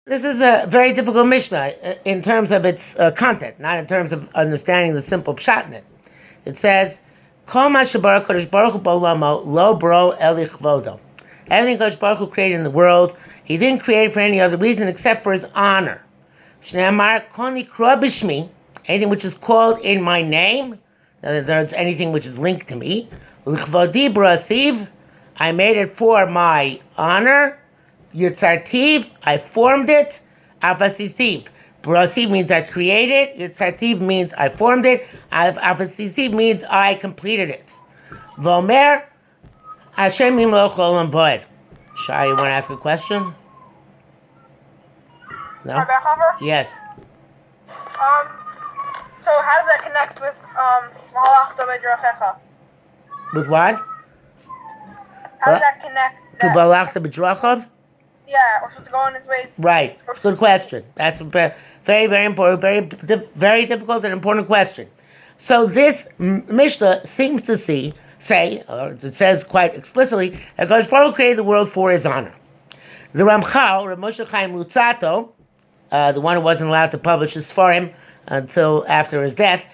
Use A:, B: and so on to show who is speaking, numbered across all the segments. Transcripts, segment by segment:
A: This is a very difficult mishnah in terms of its content, not in terms of understanding the simple pshat in it. It says, "Kol ma shebara Kodesh Baruch Hu ba'olamo lo bro eli chvodo." Everything Kodesh Baruch Hu created in the world, He didn't create it for any other reason except for His honor. Shneimar kol nikra b'shmi, anything which is called in my name, in other words, anything which is linked to me. L'chvodi brasiv, I made it for my honor. Yitzartiv, I formed it. Avasisiv, brasiv means I created. Yitzartiv means I formed it. Avasisiv means I completed it. Vomer, Hashem imloch olam voed. Shai, you want to ask a question? No? Yes.
B: So how does that connect with Mahalachta B'drachecha?
A: With what?
B: How does that connect?
A: To Balachta B'drachav?
B: Yeah, we're supposed to go in His ways.
A: Right. It's a good question. That's a very, very important, very difficult and important question. So this Mishnah seems to say, or it says quite explicitly, that Kodesh Baruch Hu created the world for His honor. The Ramchal, Rav Moshe Chaim Luzzatto, the one who wasn't allowed to publish his Sfarim until after his death,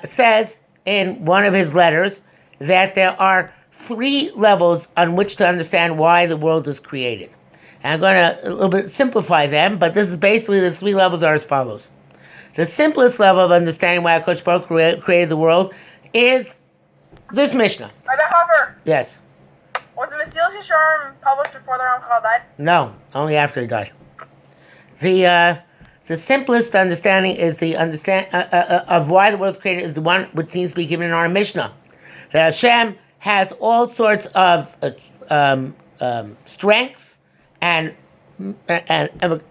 A: says in one of his letters that there are 3 levels on which to understand why the world was created. And I'm going to a little bit simplify them, but this is basically the 3 levels are as follows. The simplest level of understanding why Kodesh Baruch Hu created the world is this Mishnah. Yes.
B: Was the Mesil Shisharim published before the Ramchal died?
A: No, only after he died. The simplest understanding is the of why the world was created is the one which seems to be given in our Mishnah. That Hashem has all sorts of strengths and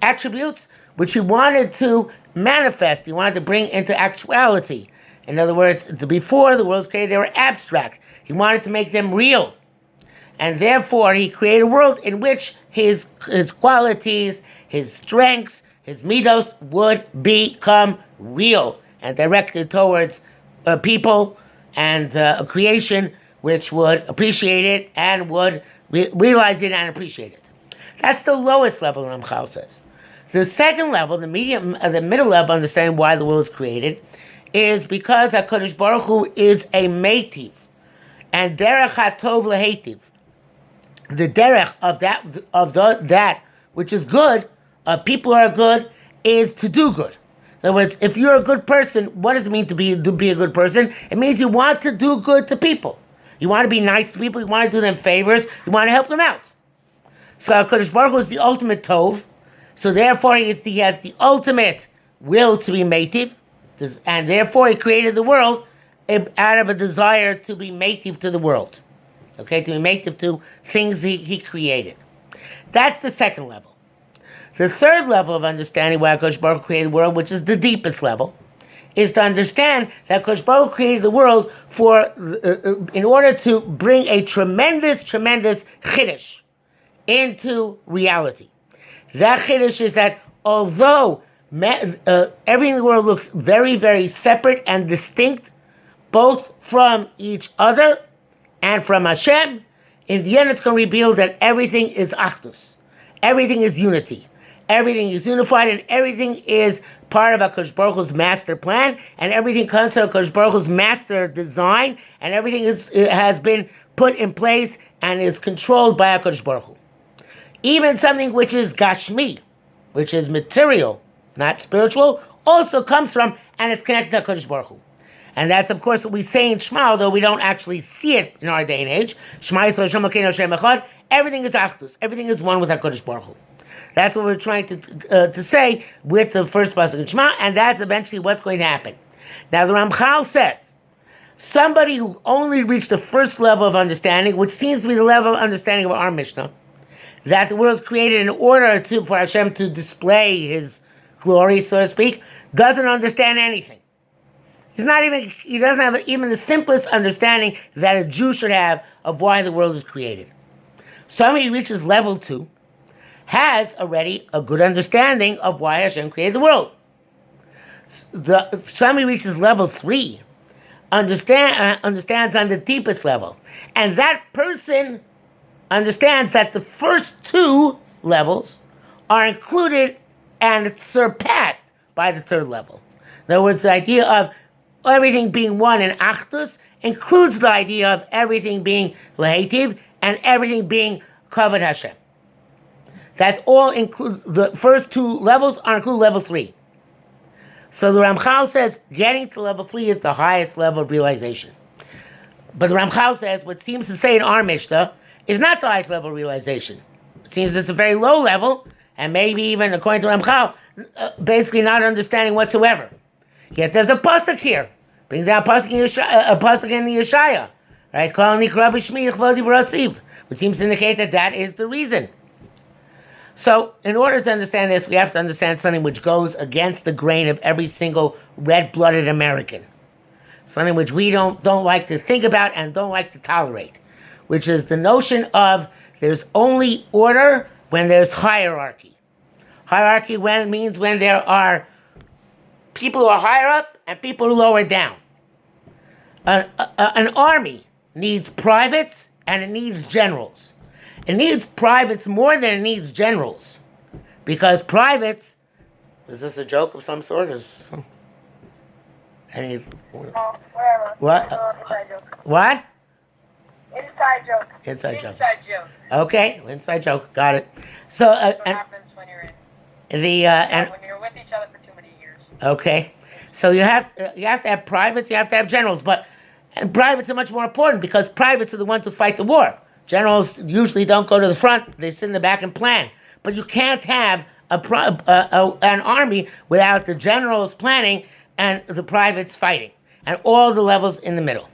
A: attributes which He wanted to manifest. He wanted to bring into actuality. In other words, before the world was created, they were abstract. He wanted to make them real. And therefore, He created a world in which His qualities, His strengths, His midos would become real and directed towards people and a creation which would appreciate it and would realize it and appreciate it. That's the lowest level, Ramchal says. The second level, the middle level, understanding why the world was created, is because HaKadosh Baruch Hu is a meitiv, and derech hatov lehetiv. The derech of that which is good, people who are good, is to do good. In other words, if you're a good person, what does it mean to be a good person? It means you want to do good to people. You want to be nice to people. You want to do them favors. You want to help them out. So HaKadosh Baruch Hu is the ultimate tov. So therefore, he has the ultimate will to be meitiv, and therefore He created the world out of a desire to be meitiv to the world. Okay, to be meitiv to things He created. That's the second level. The third level of understanding why HaKadosh Baruch Hu created the world, which is the deepest level, is to understand that HaKadosh Baruch Hu created the world in order to bring a tremendous chiddush into reality. That chiddush is that although everything in the world looks very, very separate and distinct, both from each other and from Hashem, in the end it's going to reveal that everything is achdus. Everything is unity. Everything is unified, and everything is part of HaKadosh Baruch Hu's master plan, and everything comes from HaKadosh Baruch Hu's master design, and everything has been put in place and is controlled by HaKadosh Baruch Hu. Even something which is gashmi, which is material, not spiritual, also comes from and is connected to HaKadosh Baruch Hu. And that's, of course, what we say in Shema, although we don't actually see it in our day and age. Shema Yisrael Hashem Elokeinu Hashem Echad. Everything is achdus. Everything is one with HaKadosh Baruch Hu. That's what we're trying to say with the first pasuk in Shema, and that's eventually what's going to happen. Now, the Ramchal says, somebody who only reached the first level of understanding, which seems to be the level of understanding of our Mishnah, that the world is created in order for Hashem to display His glory, so to speak, doesn't understand anything. He doesn't have even the simplest understanding that a Jew should have of why the world is created. Somebody who reaches level 2 has already a good understanding of why Hashem created the world. Somebody who reaches level 3 understands on the deepest level. And that person understands that the first 2 levels are included and it's surpassed by the third level. In other words, the idea of everything being one in Achdus includes the idea of everything being Lehetiv and everything being Kavod Hashem. That's all include. The first two levels are include level 3. So the Ramchal says getting to level 3 is the highest level of realization. But the Ramchal says what seems to say in our mishnah is not the highest level of realization. It seems it's a very low level, and maybe even according to Ramchal, basically not understanding whatsoever. Yet there's a pasuk here, brings down a pasuk in the Yeshaya, right? Kol nikra b'shmi yichlodi b'rasiv, which seems to indicate that is the reason. So, in order to understand this, we have to understand something which goes against the grain of every single red-blooded American. Something which we don't like to think about and don't like to tolerate, which is the notion of there's only order when there's hierarchy. Hierarchy means when there are people who are higher up and people who are lower down. An army needs privates and it needs generals. It needs privates more than it needs generals. Because privates... Is this a joke of some sort?
B: Whatever.
A: What?
B: Inside joke.
A: What?
B: Inside joke.
A: Inside joke.
C: Inside joke.
A: Okay, inside joke. Got it. So,
C: That's what happens when you're in.
A: when
C: you're with each other for too many years.
A: Okay, so you have to have privates, you have to have generals, and privates are much more important because privates are the ones who fight the war. Generals usually don't go to the front; they sit in the back and plan. But you can't have an army without the generals planning and the privates fighting, and all the levels in the middle.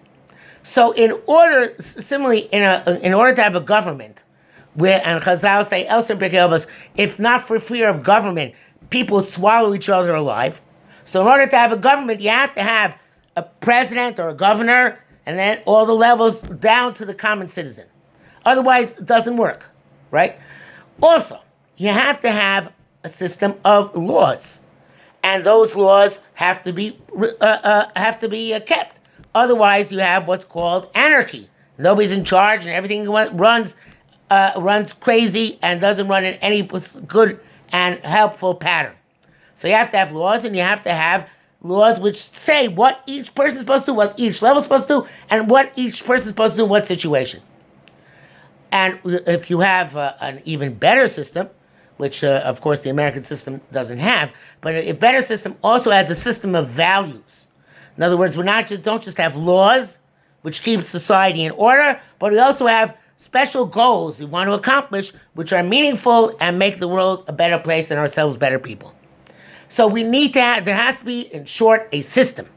A: So, in order to have a government, and Chazal say else in Pirkei Avos, if not for fear of government, people swallow each other alive. So in order to have a government, you have to have a president or a governor, and then all the levels down to the common citizen. Otherwise, it doesn't work, right? Also, you have to have a system of laws, and those laws have to be kept. Otherwise, you have what's called anarchy. Nobody's in charge, and everything runs crazy and doesn't run in any good and helpful pattern. So you have to have laws, and you have to have laws which say what each person is supposed to do, what each level is supposed to do, and what each person is supposed to do in what situation. And if you have an even better system, which of course the American system doesn't have, but a better system also has a system of values. In other words, don't just have laws, which keep society in order, but we also have special goals we want to accomplish, which are meaningful and make the world a better place and ourselves better people. So there has to be, in short, a system.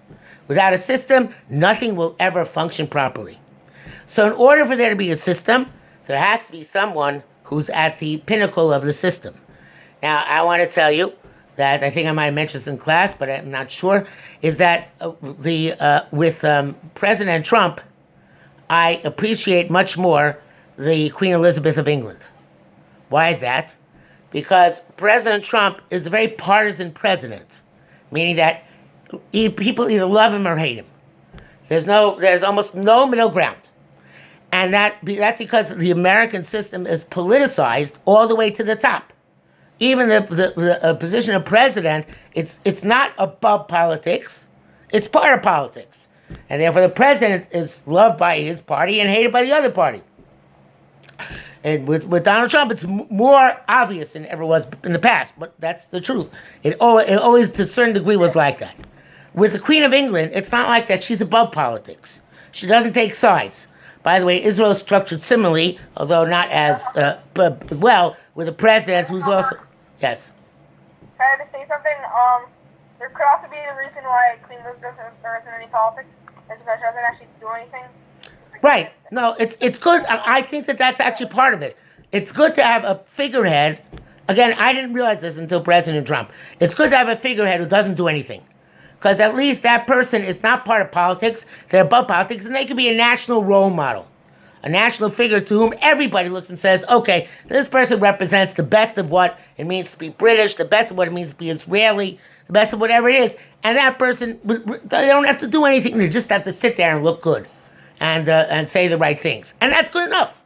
A: Without a system, nothing will ever function properly. So in order for there to be a system, there has to be someone who's at the pinnacle of the system. Now, I want to tell you that, I think I might have mentioned this in class, but I'm not sure, is that with President Trump, I appreciate much more the Queen Elizabeth of England. Why is that? Because President Trump is a very partisan president, meaning that people either love him or hate him. There's almost no middle ground. And that's because the American system is politicized all the way to the top. Even the position of president, it's not above politics, it's part of politics. And therefore the president is loved by his party and hated by the other party. And with Donald Trump, it's more obvious than it ever was in the past, but that's the truth. It always, to a certain degree, was like that. With the Queen of England, it's not like that. She's above politics. She doesn't take sides. By the way, Israel is structured similarly, although not as well, with a president who's also... Yes?
B: Can I just say something? There could also be the reason why Queen Elizabeth isn't any politics, is because she doesn't actually do anything.
A: Right. No, it's good. I think that's actually part of it. It's good to have a figurehead. Again, I didn't realize this until President Trump. It's good to have a figurehead who doesn't do anything. Because at least that person is not part of politics. They're above politics, and they can be a national role model. A national figure to whom everybody looks and says, okay, this person represents the best of what it means to be British, the best of what it means to be Israeli, the best of whatever it is. And that person, they don't have to do anything. They just have to sit there and look good. And say the right things. And that's good enough.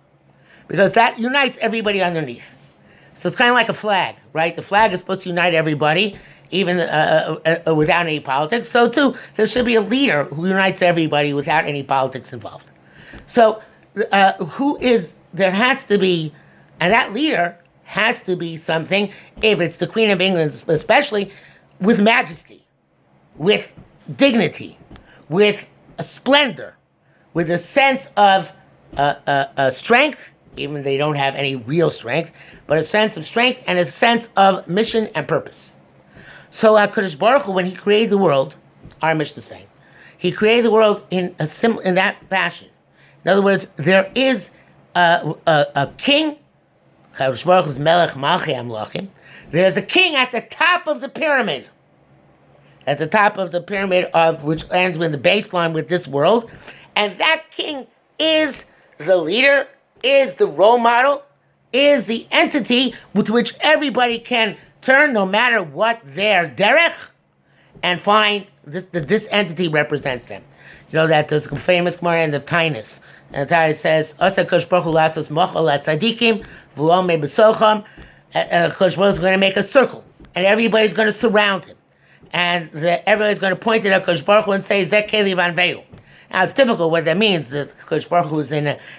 A: Because that unites everybody underneath. So it's kind of like a flag, right? The flag is supposed to unite everybody, even without any politics. So too, there should be a leader who unites everybody without any politics involved. So there has to be, and that leader has to be something, if it's the Queen of England especially, with majesty, with dignity, with a splendor, with a sense of strength, even if they don't have any real strength, but a sense of strength and a sense of mission and purpose. So HaKadosh Baruch Hu, when he created the world, our mishnah saying, he created the world in that fashion. In other words, there is a king, HaKadosh Baruch Hu's Melech Malchei Amlachim. There's a king at the top of the pyramid. At the top of the pyramid, of which ends with the baseline with this world. And that king is the leader, is the role model, is the entity with which everybody can turn no matter what their derech, and find this entity represents them. You know that there's a famous Gemara in the Tainus. And the Tainus says, Asa Kosh Baruch Hu lasos mochel at tzadikim, v'u'om me'besocham. Kosh Baruch Hu is going to make a circle, and everybody's going to surround him. And everybody's going to point at Kosh Baruch Hu and say, Zeh keli vanveyu. Now it's difficult what that means. That Kosh Baruch Hu is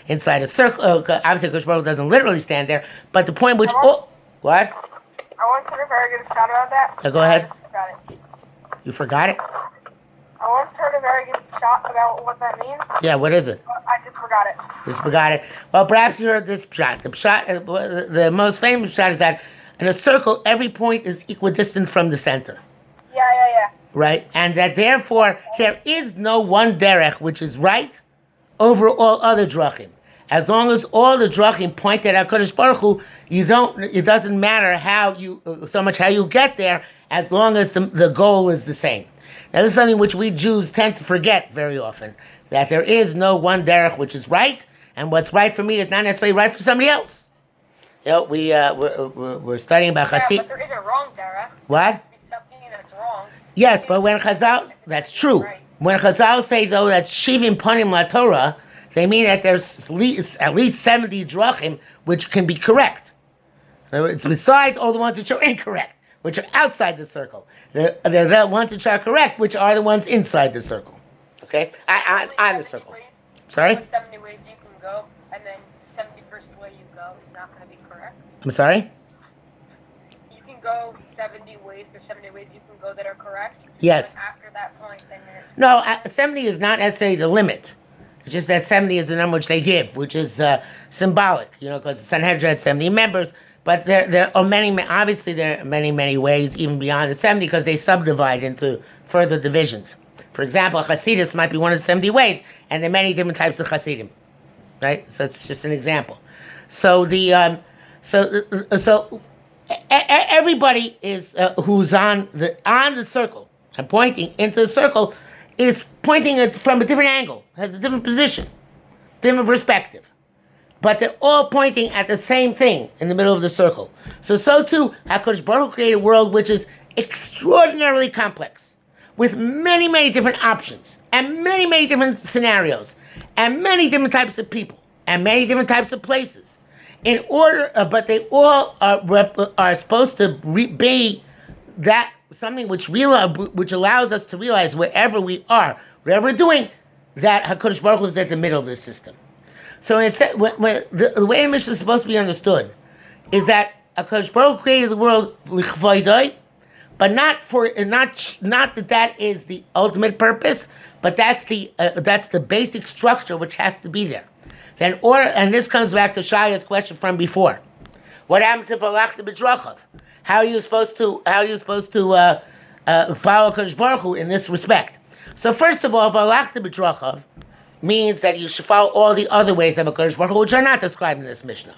A: inside a circle. Obviously, Kosh Baruch Hu doesn't literally stand there, but the point which what?
B: I want to hear a good shot about that.
A: Go ahead.
B: I just forgot it.
A: You forgot it?
B: I once heard a very good shot about what that means.
A: Yeah, what is it?
B: But I just forgot it.
A: You just forgot it. Well, perhaps you heard this shot. The most famous shot is that in a circle, every point is equidistant from the center.
B: Yeah.
A: Right? And that therefore, there is no one derech which is right over all other drachim. As long as all the drachim point at HaKadosh Baruch Hu, it doesn't matter how you get there, as long as the goal is the same. Now, this is something which we Jews tend to forget very often, that there is no one derech which is right, and what's right for me is not necessarily right for somebody else. You know, we're studying about Chassid.
C: Yeah, but there is a wrong derech.
A: What?
C: Something that's wrong.
A: Yes, but when Chazal, that's true.
C: Right.
A: When Chazal say, though, that Shivim Panim La Torah, they mean that there's at least 70 drachim which can be correct. In other words, besides all the ones which are incorrect, which are outside the circle. They're the ones which are correct, which are the ones inside the circle. Okay? On the circle. Sorry?
C: 70 ways you can go, and then 71st way you go is not going to be correct.
A: I'm sorry?
C: You can go 70 ways, there's 70 ways you can go that are correct.
A: Yes.
C: But after that point, then you're...
A: No, 70 is not necessarily the limit. It's just that 70 is the number which they give, which is symbolic, because the Sanhedrin had 70 members. But there are obviously there are many ways, even beyond the 70, because they subdivide into further divisions. For example, Hasidus might be one of the 70 ways, and there are many different types of Hasidim, right? So it's just an example. So everybody is who's on the circle and pointing into the circle is pointing it from a different angle, has a different position, different perspective. But they're all pointing at the same thing in the middle of the circle. So too, HaKadosh Baruch Hu created a world which is extraordinarily complex, with many different options, and many different scenarios, and many different types of people, and many different types of places. But they all are supposed to be that something which allows us to realize wherever we are, whatever we're doing, that HaKadosh Baruch Hu is at the middle of the system. So the way the Mishnah is supposed to be understood is that HaKadosh Baruch Hu created the world lichvaydai, but not that is the ultimate purpose, but that's the basic structure which has to be there. And this comes back to Yeshaya's question from before. What happened to Valachta B'drachav? How are you supposed to follow HaKadosh Baruch Hu in this respect? So first of all, Valachta B'drachav means that you should follow all the other ways of HaKadosh Baruch Hu, which are not described in this Mishnah.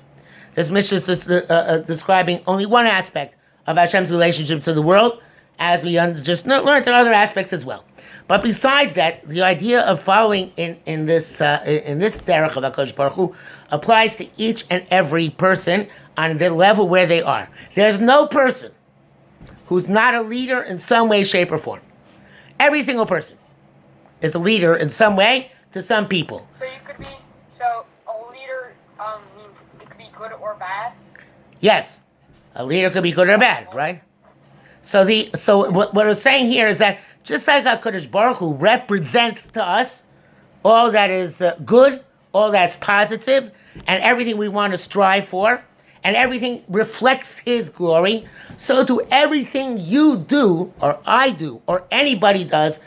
A: This Mishnah is describing only one aspect of Hashem's relationship to the world, as we just learned. There are other aspects as well. But besides that, the idea of following in this derech of HaKadosh Baruch Hu applies to each and every person on the level where they are. There's no person who's not a leader in some way, shape, or form. Every single person is a leader in some way to some people.
C: So a leader means it could be good or bad?
A: Yes. A leader could be good or bad, right? So what we're saying here is that just like HaKadosh Baruch Hu represents to us all that is good, all that's positive, and everything we want to strive for, and everything reflects His glory, so to everything you do, or I do, or anybody does,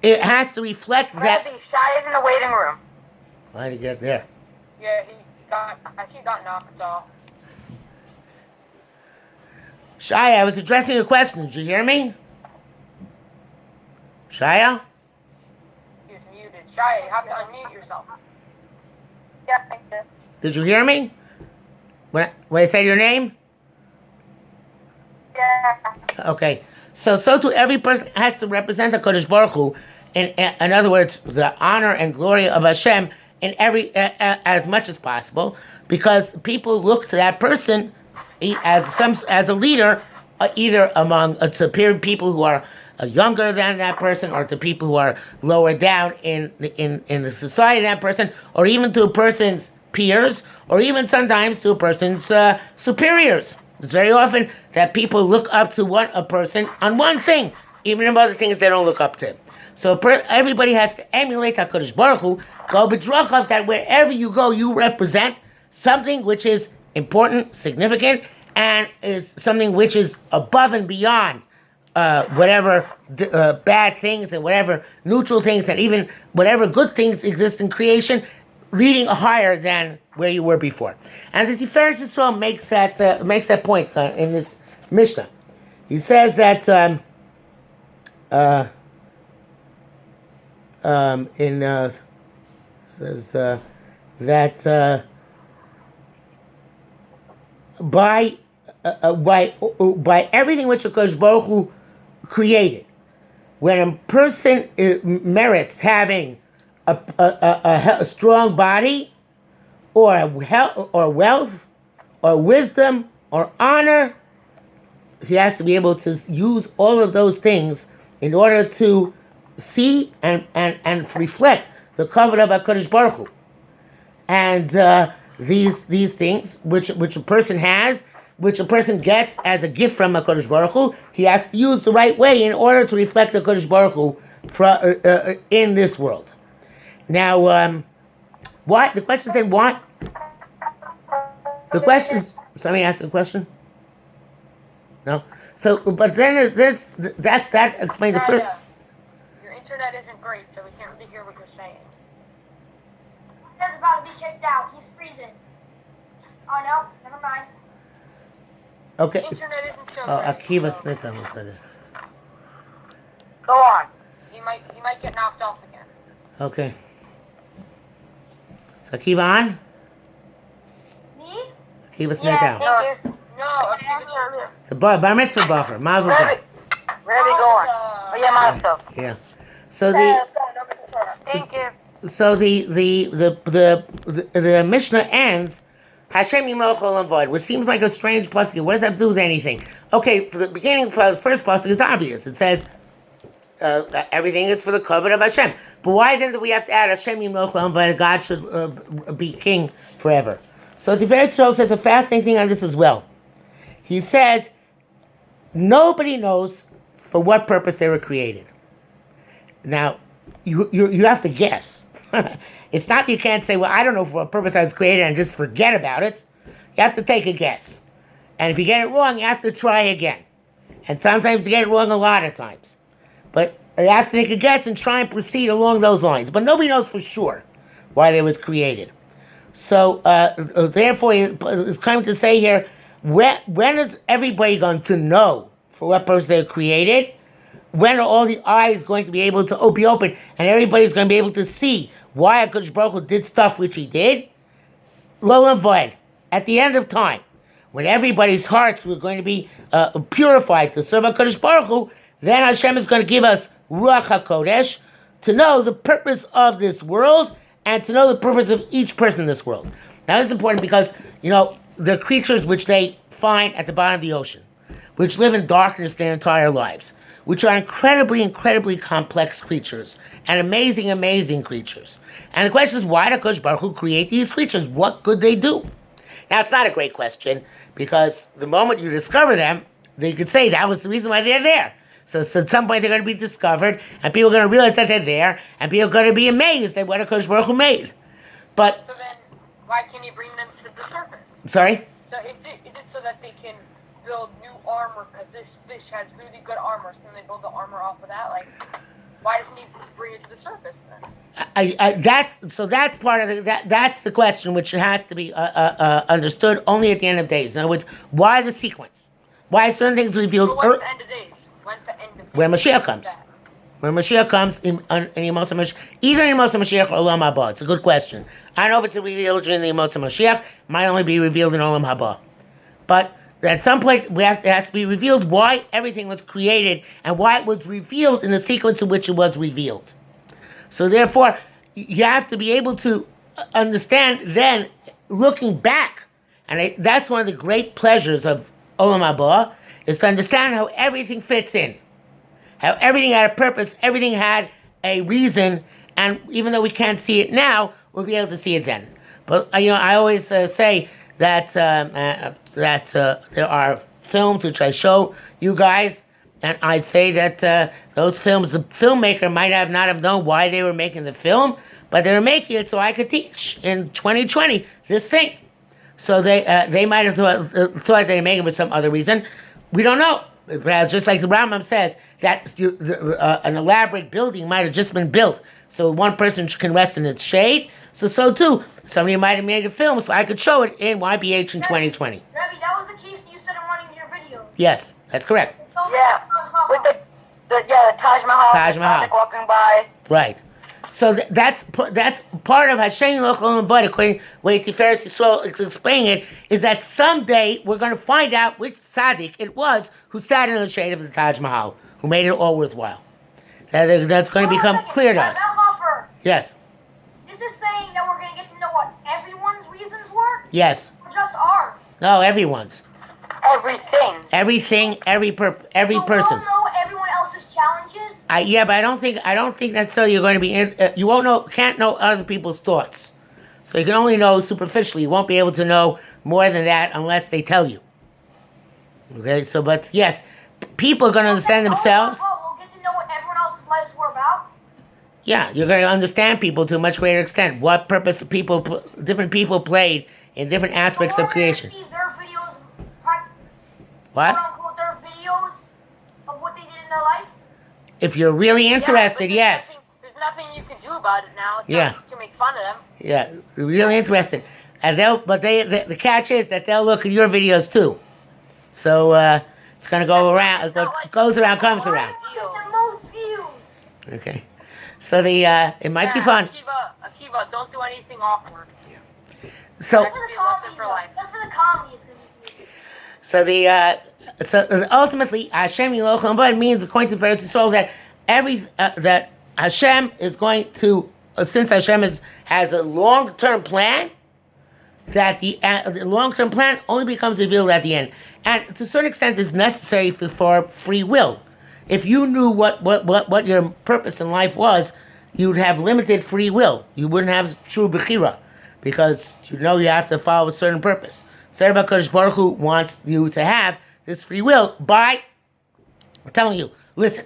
A: it has to reflect that.
C: Yeshaya's in the waiting room.
A: How did he get there?
C: Yeah, he got knocked off.
A: Shia, I was addressing your question. Did you hear me? Shia?
C: He's muted. Yeshaya, you have to unmute yourself.
B: Yeah, thank you.
A: Did you hear me? When I say your name?
B: Yeah.
A: Okay. So to every person has to represent HaKadosh Baruch Hu. In other words, the honor and glory of Hashem in every as much as possible, because people look to that person as a leader, either among superior people who are younger than that person, or to people who are lower down in the society than that person, or even to a person's peers, or even sometimes to a person's superiors. It's very often that people look up to a person on one thing, even in other things they don't look up to. So everybody has to emulate HaKadosh Baruch Hu, go b'drachav, that wherever you go, you represent something which is important, significant, and is something which is above and beyond whatever bad things and whatever neutral things and even whatever good things exist in creation, leading higher than where you were before. And the Tiferes Yisrael makes that point in this mishnah. He says that by everything which HaKadosh Baruch Hu created, when a person merits having a strong body, or wealth, or wisdom, or honor, he has to be able to use all of those things in order to see and reflect the covenant of HaKadosh Baruch Hu. And these things which a person has, which a person gets as a gift from HaKadosh Baruch Hu, he has to use the right way in order to reflect HaKadosh Baruch Hu in this world. Now, what? The question is then what? The question is, somebody asked a question? No? So, but then there's this, that explains the first.
C: Your internet isn't great, so we can't really hear what you're saying.
B: He's about to be kicked out. He's freezing. Oh, no. Never mind.
A: Okay.
C: Internet isn't so
A: Oh,
C: great.
A: Akiva
C: so-
A: Snitam said it.
C: Go on. He might get knocked off again.
A: Okay. So Akiva on?
B: Me?
A: Akiva Snitam.
C: No,
A: It's a bar mitzvah bacher. Mazel tov.
C: Where are we going? Oh, yeah, myself.
A: Yeah. So
C: Thank you.
A: the Mishnah ends Hashem Yimloch Olam Vod, which seems like a strange pasuk. What does that have to do with anything? Okay, for the beginning, for the first pasuk is obvious. It says everything is for the covenant of Hashem. But why isn't it we have to add Hashem Yimloch Olam Vod? God should be king forever. So the Tiferes Yisrael says a fascinating thing on this as well. He says nobody knows for what purpose they were created. Now, you have to guess. It's not that you can't say, well, I don't know for what purpose I was created and just forget about it. You have to take a guess. And if you get it wrong, you have to try again. And sometimes you get it wrong a lot of times. But you have to take a guess and try and proceed along those lines. But nobody knows for sure why they were created. So, therefore, it's coming to say here, when is everybody going to know for what purpose they were created? When are all the eyes going to be able to be open and everybody's going to be able to see why HaKadosh Baruch Hu did stuff which he did? Lo and void. At the end of time, when everybody's hearts were going to be purified to serve HaKadosh Baruch Hu, then Hashem is going to give us Ruach HaKodesh to know the purpose of this world and to know the purpose of each person in this world. Now this is important because, the creatures which they find at the bottom of the ocean, which live in darkness their entire lives, which are incredibly, incredibly complex creatures and amazing, amazing creatures. And the question is, why did HaKadosh Baruch Hu create these creatures? What could they do? Now, it's not a great question because the moment you discover them, you could say that was the reason why they're there. So at some point they're going to be discovered, and people are going to realize that they're there, and people are going to be amazed at what HaKadosh Baruch Hu made. But
C: So then, why can you bring them to the surface?
A: sorry?
C: So is it so that they can build new armor, because this fish has really good armor, so then they build the armor off of that? Like, why doesn't he bring it to the surface then?
A: That's part of that's the question which has to be understood only at the end of days. In other words, why the sequence? Why certain things revealed
C: So when's the end of days? When's the end of days?
A: when Mashiach comes? When Mashiach comes in Yemos HaMashiach, either in Yemos HaMashiach or Olam Haba. It's a good question. I don't know if it's revealed during the Yemos HaMashiach. It might only be revealed in Olam Haba. But at some point, it has to be revealed why everything was created and why it was revealed in the sequence in which it was revealed. So therefore, you have to be able to understand then, looking back, and that's one of the great pleasures of Olam Haba, is to understand how everything fits in. How everything had a purpose, everything had a reason, and even though we can't see it now, we'll be able to see it then. But I always say that there are films which I show you guys, and I'd say that those films, the filmmaker might not have known why they were making the film, but they were making it so I could teach in 2020 this thing. So they might have thought they were making it for some other reason. We don't know. Just like the Rambam says, that an elaborate building might have just been built so one person can rest in its shade. So too, somebody might have made a film so I could show it in YBH in 2020.
B: Rabbi, that was the case that you said in one of your videos.
A: Yes, that's correct.
C: Yeah, with the Taj Mahal.
A: Taj Mahal.
C: Walking by.
A: Right. So that's part of Hashem Lochel and Vod, according to the way Tiferes Yisrael is explaining it, is that someday we're going to find out which tzaddik it was who sat in the shade of the Taj Mahal, who made it all worthwhile. That's going to become clear to us. Yes.
B: This is saying that we're going to get to know what everyone's reasons were?
A: Yes.
B: Or just ours?
A: No, everyone's.
C: Everything.
A: Every person.
B: We'll know everyone else's challenges?
A: Yeah, but I don't think necessarily you're going to be you can't know other people's thoughts. So you can only know superficially. You won't be able to know more than that unless they tell you. Okay, so but yes, people are going to understand themselves.
B: We'll get to know what everyone else's lives were about?
A: Yeah, you're going to understand people to a much greater extent. What purpose different people played in different aspects of creation.
B: See their videos,
A: What?
B: quote unquote, their videos of what they did in their life?
A: If you're really interested, yes.
C: There's nothing you can do about it now. It's
A: Yeah.
C: not, you can make fun of them.
A: Yeah, really interested. And the catch is that they'll look at your videos too. So it's going to go around. What goes around comes around.
B: The most views.
A: Okay. So it might be fun.
C: Akiva, don't do anything awkward.
A: So
B: Just for the comedy,
C: for life.
B: just for the comedy, it's going to be.
A: so ultimately, Hashem Yilochel Vod means, according to Pirkei Avos, that that Hashem is going to, since Hashem has a long-term plan, that the long-term plan only becomes revealed at the end, and to a certain extent is necessary for free will. If you knew what your purpose in life was, you'd have limited free will. You wouldn't have true bechira, because you have to follow a certain purpose. So HaKadosh Baruch Hu wants you to have this free will by telling you, listen,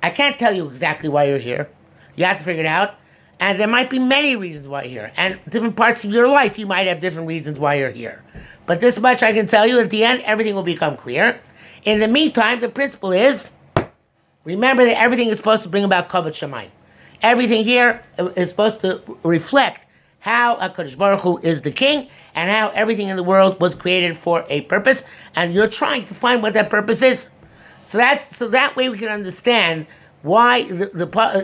A: I can't tell you exactly why you're here. You have to figure it out. And there might be many reasons why you're here. And different parts of your life, you might have different reasons why you're here. But this much I can tell you, at the end, everything will become clear. In the meantime, the principle is, remember that everything is supposed to bring about kavod shamayim. Everything here is supposed to reflect how HaKadosh Baruch Hu is the king, and how everything in the world was created for a purpose, and you're trying to find what that purpose is. So that way we can understand why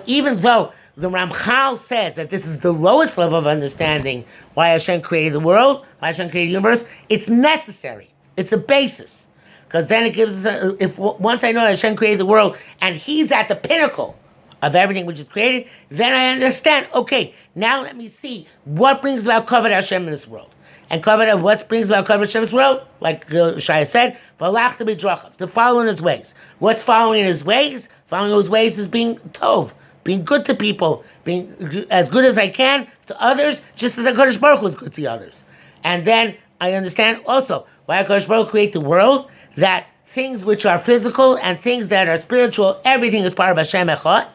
A: even though the Ramchal says that this is the lowest level of understanding why Hashem created the world, why Hashem created the universe, it's necessary. It's a basis. Because then it gives us, once I know that Hashem created the world and He's at the pinnacle of everything which is created, then I understand, okay, now let me see what brings about kavod Hashem in this world. And what brings about kavod Hashem's world, like Yeshעיה said, v'alach to be drachav, to follow in His ways. What's following in His ways? Following His ways is being tov, being good to people, being as good as I can to others, just as HaKadosh Baruch Hu is good to others. And then I understand also, why HaKadosh Baruch Hu create the world, that things which are physical and things that are spiritual, everything is part of Hashem Echad.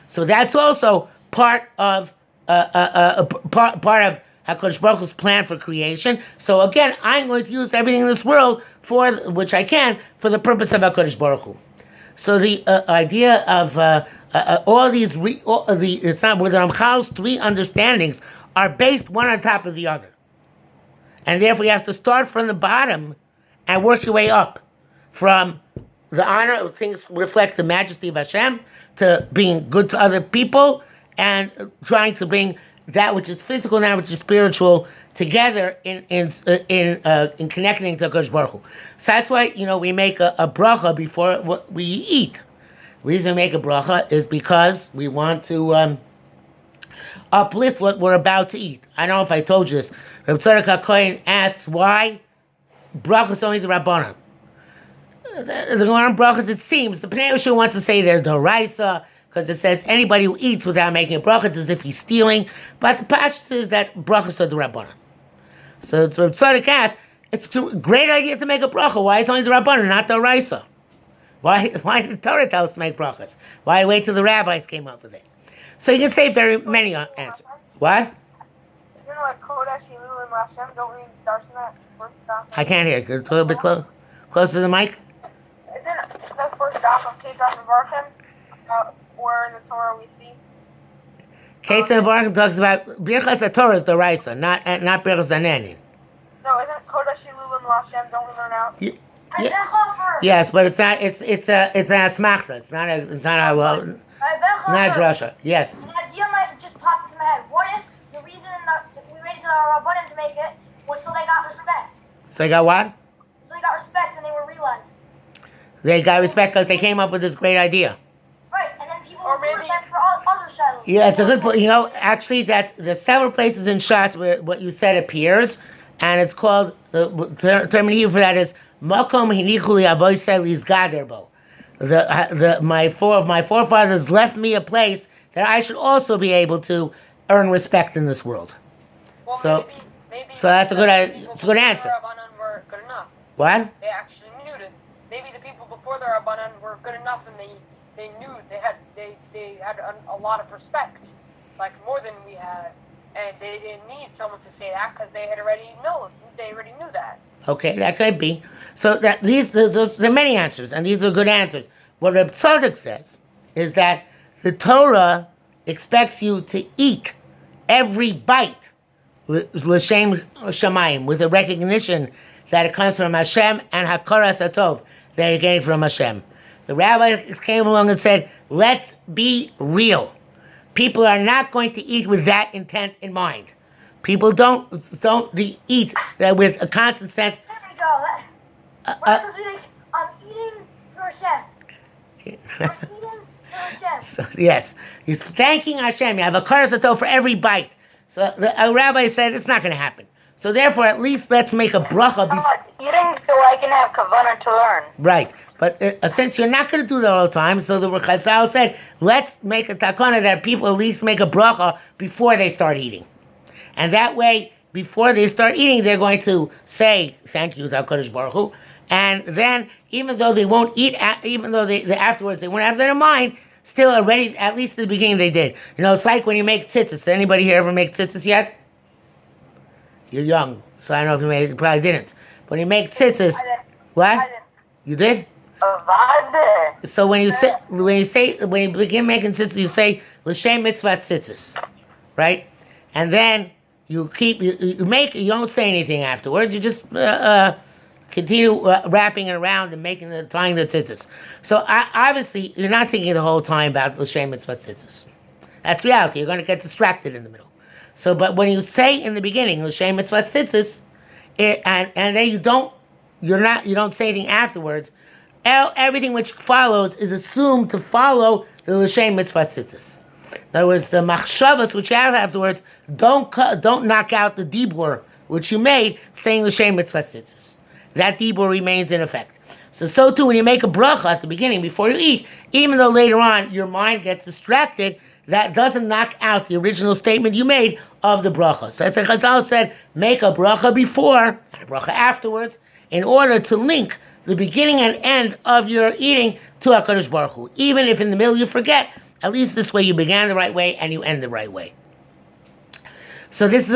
A: So that's also part of part of HaKadosh Baruch Hu's plan for creation. So again, I'm going to use everything in this world for which I can for the purpose of HaKadosh Baruch Hu. So the idea of all these, it's not with Ramchal's three understandings are based one on top of the other, and therefore you have to start from the bottom and work your way up from the honor of things reflect the majesty of Hashem to being good to other people and trying to bring that which is physical and that which is spiritual together in connecting to HaKadosh Baruch Hu. So that's why, we make a bracha before we eat. The reason we make a bracha is because we want to uplift what we're about to eat. I don't know if I told you this. Reb Tzadok HaKohen asks why bracha is only the Rabbanan. The Gemara brachas, it seems, the Pnei Yehoshua wants to say they're d'oraisa, because it says anybody who eats without making a bracha, it's as if he's stealing. But the passage says that brachas are the Rabbanan. So Reb Tzadok asks, it's a great idea to make a bracha. Why is it only the Rabbanan, not the d'oraisa? Why did the Torah tell us to make brachas? Why wait till the rabbis came up with it? So you can say very many answers. What?
B: Isn't it like Kodesh, Elul, and Lashem? Don't we start from that first stop?
A: I can't hear. A little bit closer to the mic.
B: Isn't the first stop of Ketzah and Varkim, where in the Torah we see?
A: Ketzah and Varkim talks about Birchas HaTorah is the Raisa, not Birchas HaNenin.
B: No, isn't Kodesh, Elul, and Lashem? Don't we learn out?
A: Yes, but it's not. It's an asmachta. It's not a drasha. Yes.
D: An idea might just pop into my head. What if the reason that we waited till our Rabbanan to make it was so they got respect?
A: So they got what?
D: So they got respect and they were realized.
A: They got respect because they came up with this great idea.
D: Right, and then people will respect for other shadows.
A: Yeah, it's a good point. Actually, there's several places in Shas where what you said appears, and it's called, the term in Hebrew for that is Makom hinichu li avoisei lizgader bo. My forefathers left me a place that I should also be able to earn respect in this world.
C: Well,
A: So
C: maybe
A: that's a good
C: the
A: answer.
C: Rabbanan were good enough.
A: What?
C: They actually knew it. Maybe the people before the Rabbanan were good enough, and they knew they had a lot of respect, like more than we had, and they didn't need someone to say that because they already knew that.
A: Okay, that could be. So that there are many answers, and these are good answers. What Reb Tzadok says is that the Torah expects you to eat every bite l'shem shamayim, with a recognition that it comes from Hashem and hakaras hatov, that you're getting from Hashem. The rabbi came along and said, let's be real. People are not going to eat with that intent in mind. People don't eat with a constant sense.
D: There we go. We're supposed to be like, I'm eating for Hashem. I'm eating for Hashem.
A: So, yes, he's thanking Hashem. You have a karas for every bite. So a rabbi said it's not going to happen. So therefore, at least let's make a bracha before.
B: Eating so I can have kavanah to learn.
A: Right, but since you're not going to do that all the time, so the Chazal said, let's make a takana that people at least make a bracha before they start eating. And that way, before they start eating, they're going to say, thank you to HaKadosh Baruch Hu. And then, even though they won't eat, even though they afterwards they won't have that in mind, still already, at least at the beginning they did. It's like when you make tzitzis. Did anybody here ever make tzitzis yet? You're young, so I don't know if you probably didn't. When you make tzitzis, what? You did? So when you begin making tzitzis, you say l'shem mitzvah tzitzis, right? And then you make. You don't say anything afterwards. You just continue wrapping it around and tying the tzitzis. So obviously, you're not thinking the whole time about l'shem mitzvah tzitzis. That's reality. You're going to get distracted in the middle. So, but when you say in the beginning l'shem mitzvah tzitzis, and then you don't say anything afterwards, everything which follows is assumed to follow the l'shem mitzvah tzitzis. In other words, the machshavas which you have afterwards don't knock out the dibur which you made saying l'shem mitzvah tzitzis. That dibur remains in effect. So too when you make a bracha at the beginning before you eat, even though later on your mind gets distracted, that doesn't knock out the original statement you made of the bracha. So as the Chazal said, make a bracha before and a bracha afterwards, in order to link the beginning and end of your eating to HaKadosh Baruch Hu. Even if in the middle you forget, at least this way you began the right way and you end the right way. So this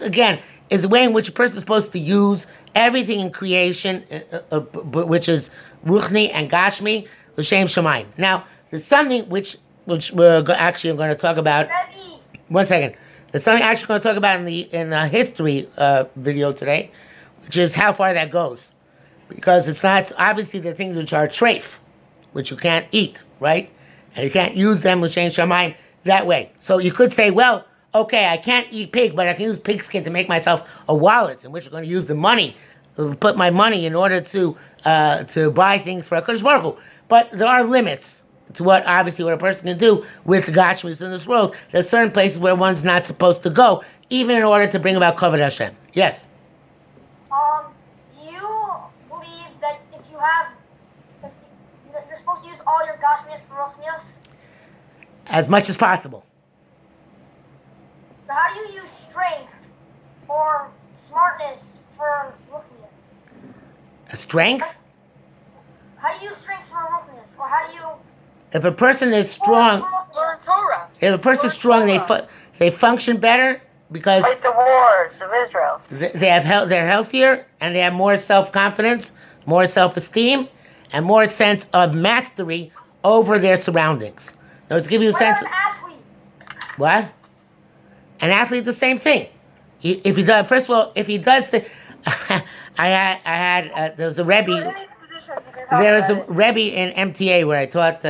A: again is the way in which a person is supposed to use everything in creation, which is Ruchni and Gashmi, L'Shem Shamayim. Now, there's something which we're actually going to talk about.
D: Rebbe.
A: One second. There's something actually going to talk about in the history video today, which is how far that goes, because it's obviously the things which are treif, which you can't eat, right? And you can't use them L'Shem Shamayim that way. So you could say, well, okay, I can't eat pig, but I can use pig skin to make myself a wallet, in which I'm going to use the money, put my money in order to buy things for HaKadosh Baruch Hu. But there are limits to what a person can do with Gashmis in this world. There's certain places where one's not supposed to go, even in order to bring about Kavod Hashem. Yes?
D: Do you believe that if you're supposed to use all your Gashmias for Ruchnias?
A: As much as possible.
D: So how do you use strength or smartness for Ruchnias?
A: Strength?
D: How do you use strength for Ruchnias? Or how do you...
A: If a person is strong,
C: Learn Torah.
A: if a person is strong, they function better because
B: Like the wars of Israel.
A: they're healthier and they have more self-confidence, more self-esteem, and more sense of mastery over their surroundings. Now, let's give you a
D: What
A: sense.
D: about an athlete?
A: What? An athlete, the same thing. If he does, first of all, if he does the, there was a Rebbe. There was a Rebbe in MTA where I taught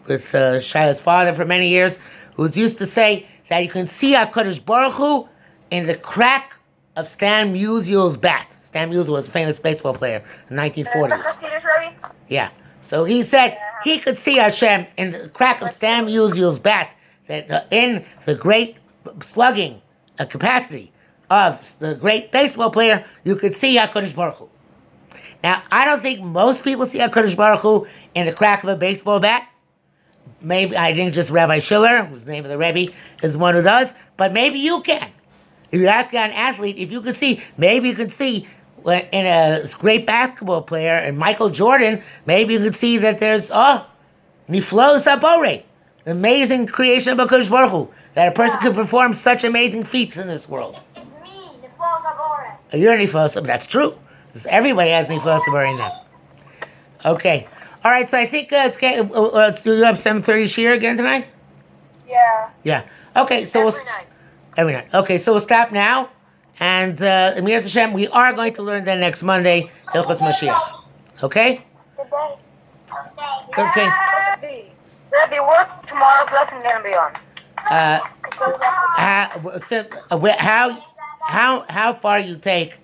A: with Shia's father for many years, who used to say that you can see HaKadosh Baruch Hu in the crack of Stan Musial's bat. Stan Musial was a famous baseball player in the 1940s. Yeah. So he said he could see Hashem in the crack of Stan Musial's bat, that in the great slugging capacity of the great baseball player, you could see HaKadosh Baruch Hu. Now, I don't think most people see HaKadosh Baruch Hu in the crack of a baseball bat. Maybe, I think just Rabbi Schiller, whose name of the Rebbe is one who does, but maybe you can. If you ask an athlete, if you could see, maybe you could see in a great basketball player, and Michael Jordan, maybe you could see that there's, Niflo Sabore, the amazing creation of HaKadosh Baruch Hu, that a person could perform such amazing feats in this world.
D: It's me, Niflo Sabore.
A: You're Niflo Sabore, that's true. Everybody has Niflo Sabore in them. Okay. All right, so I think do you have 7:30 shiur again tonight?
B: Yeah.
A: Yeah. Okay, so every night. Okay, so we'll stop now. And Emir Hashem, we are going to learn then next Monday, Hilchos Mashiach. Okay?
B: Good day.
A: Okay.
B: Rebbe, what's tomorrow's lesson going to be on?
A: How far you take